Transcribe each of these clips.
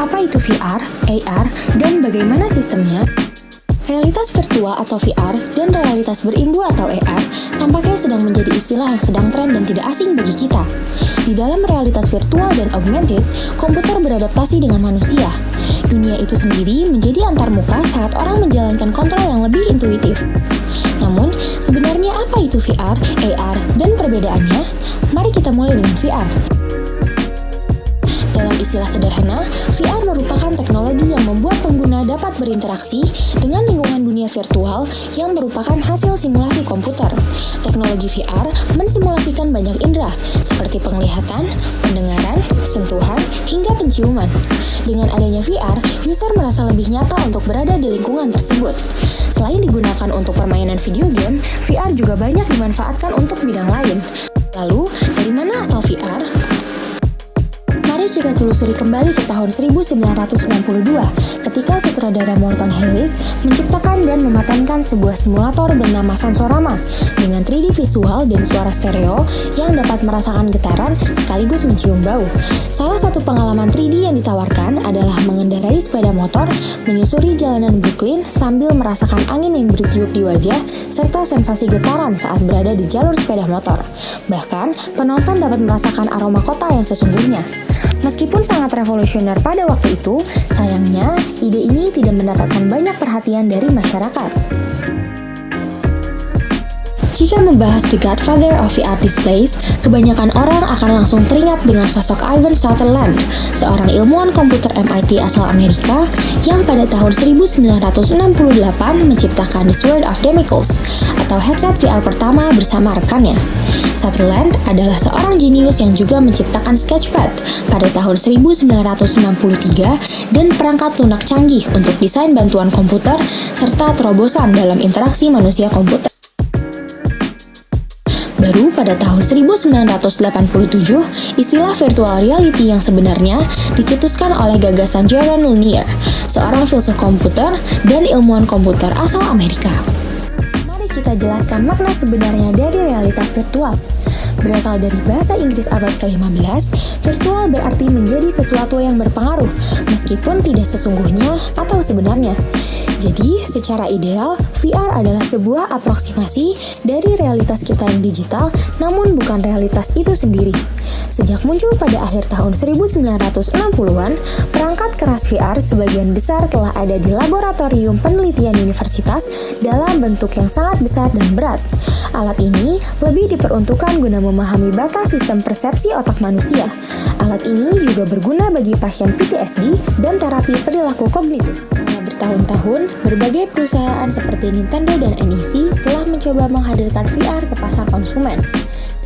Apa itu VR, AR, dan bagaimana sistemnya? Realitas virtual atau VR dan realitas berimbu atau AR tampaknya sedang menjadi istilah yang sedang tren dan tidak asing bagi kita. Di dalam realitas virtual dan augmented, komputer beradaptasi dengan manusia. Dunia itu sendiri menjadi antarmuka saat orang menjalankan kontrol yang lebih intuitif. Namun, sebenarnya apa itu VR, AR, dan perbedaannya? Mari kita mulai dengan VR. Dalam istilah sederhana, VR merupakan teknologi yang membuat pengguna dapat berinteraksi dengan lingkungan dunia virtual yang merupakan hasil simulasi komputer. Teknologi VR mensimulasikan banyak indera, seperti penglihatan, pendengaran, sentuhan, hingga penciuman. Dengan adanya VR, user merasa lebih nyata untuk berada di lingkungan tersebut. Selain digunakan untuk permainan video game, VR juga banyak dimanfaatkan untuk bidang lain. Lalu, dari mana asal VR? Mari kita telusuri kembali ke tahun 1992 ketika sutradara Morton Hellick menciptakan dan mematenkan sebuah simulator bernama Sensorama dengan 3D visual dan suara stereo yang dapat merasakan getaran sekaligus mencium bau. Salah satu pengalaman 3D yang ditawarkan adalah mengendarai sepeda motor menyusuri jalanan Brooklyn sambil merasakan angin yang bertiup di wajah serta sensasi getaran saat berada di jalur sepeda motor. Bahkan, penonton dapat merasakan aroma kota yang sesungguhnya. Meskipun sangat revolusioner pada waktu itu, sayangnya ide ini tidak mendapatkan banyak perhatian dari masyarakat. Jika membahas The Godfather of VR Displays, kebanyakan orang akan langsung teringat dengan sosok Ivan Sutherland, seorang ilmuwan komputer MIT asal Amerika yang pada tahun 1968 menciptakan The Sword of Damocles, atau headset VR pertama bersama rekannya. Sutherland adalah seorang jenius yang juga menciptakan Sketchpad pada tahun 1963 dan perangkat lunak canggih untuk desain bantuan komputer serta terobosan dalam interaksi manusia komputer. Baru pada tahun 1987, istilah virtual reality yang sebenarnya dicetuskan oleh gagasan Jaron Lanier, seorang filsuf komputer dan ilmuwan komputer asal Amerika. Mari kita jelaskan makna sebenarnya dari realitas virtual. Berasal dari bahasa Inggris abad ke-15, virtual berarti menjadi sesuatu yang berpengaruh, meskipun tidak sesungguhnya atau sebenarnya. Jadi, secara ideal, VR adalah sebuah aproksimasi dari realitas kita yang digital, namun bukan realitas itu sendiri. Sejak muncul pada akhir tahun 1960-an, perangkat keras VR sebagian besar telah ada di laboratorium penelitian universitas dalam bentuk yang sangat besar dan berat. Alat ini lebih diperuntukkan guna memahami batas sistem persepsi otak manusia. Alat ini juga berguna bagi pasien PTSD dan terapi perilaku kognitif. Selama bertahun-tahun, berbagai perusahaan seperti Nintendo dan NEC telah mencoba menghadirkan VR ke pasar konsumen.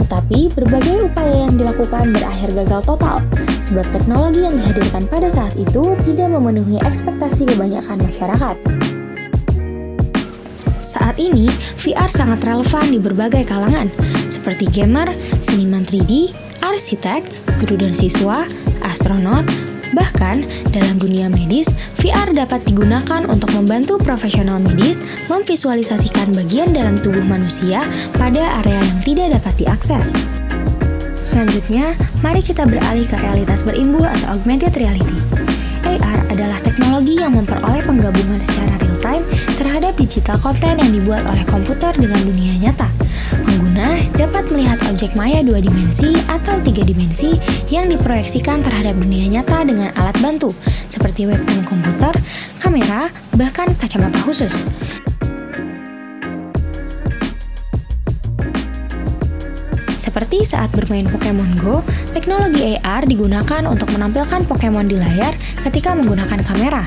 Tetapi, berbagai upaya yang dilakukan berakhir gagal total, sebab teknologi yang dihadirkan pada saat itu tidak memenuhi ekspektasi kebanyakan masyarakat. Saat ini, VR sangat relevan di berbagai kalangan, seperti gamer, seniman 3D, arsitek, guru dan siswa, astronot, bahkan dalam dunia medis, VR dapat digunakan untuk membantu profesional medis memvisualisasikan bagian dalam tubuh manusia pada area yang tidak dapat diakses. Selanjutnya, mari kita beralih ke realitas berimbu atau augmented reality. AR adalah teknologi yang memperoleh penggabungan secara real-time terhadap digital content yang dibuat oleh komputer dengan dunia nyata. Pengguna dapat melihat objek maya 2 dimensi atau 3 dimensi yang diproyeksikan terhadap dunia nyata dengan alat bantu, seperti webcam komputer, kamera, bahkan kacamata khusus. Seperti saat bermain Pokemon Go, teknologi AR digunakan untuk menampilkan Pokemon di layar ketika menggunakan kamera.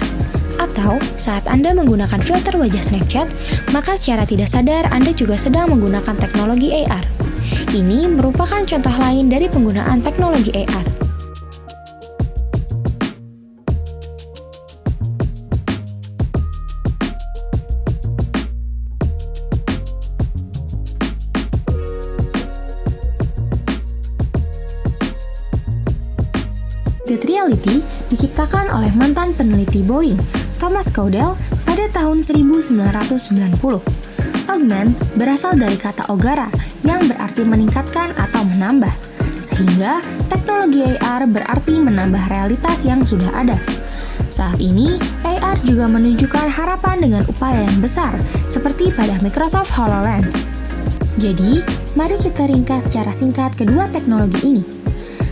Atau saat Anda menggunakan filter wajah Snapchat, maka secara tidak sadar Anda juga sedang menggunakan teknologi AR. Ini merupakan contoh lain dari penggunaan teknologi AR. Augmented Reality diciptakan oleh mantan peneliti Boeing, Thomas Caudell, pada tahun 1990. Augment berasal dari kata ogara yang berarti meningkatkan atau menambah, sehingga teknologi AR berarti menambah realitas yang sudah ada. Saat ini, AR juga menunjukkan harapan dengan upaya yang besar, seperti pada Microsoft HoloLens. Jadi, mari kita ringkas secara singkat kedua teknologi ini.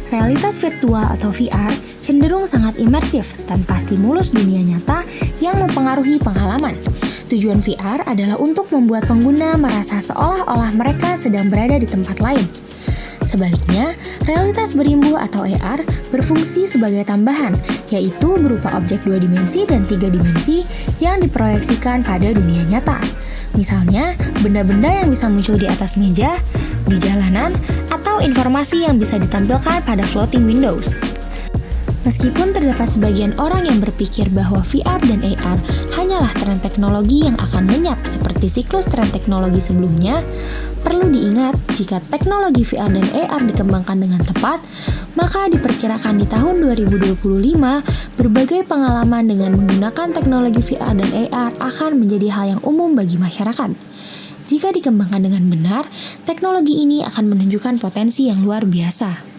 Realitas virtual atau VR cenderung sangat imersif tanpa stimulus dunia nyata yang mempengaruhi pengalaman. Tujuan VR adalah untuk membuat pengguna merasa seolah-olah mereka sedang berada di tempat lain. Sebaliknya, realitas berimbuh atau AR berfungsi sebagai tambahan, yaitu berupa objek 2 dimensi dan 3 dimensi yang diproyeksikan pada dunia nyata. Misalnya, benda-benda yang bisa muncul di atas meja, di jalanan, atau informasi yang bisa ditampilkan pada floating windows. Meskipun terdapat sebagian orang yang berpikir bahwa VR dan AR hanyalah tren teknologi yang akan lenyap seperti siklus tren teknologi sebelumnya, perlu diingat jika teknologi VR dan AR dikembangkan dengan tepat, maka diperkirakan di tahun 2025 berbagai pengalaman dengan menggunakan teknologi VR dan AR akan menjadi hal yang umum bagi masyarakat. Jika dikembangkan dengan benar, teknologi ini akan menunjukkan potensi yang luar biasa.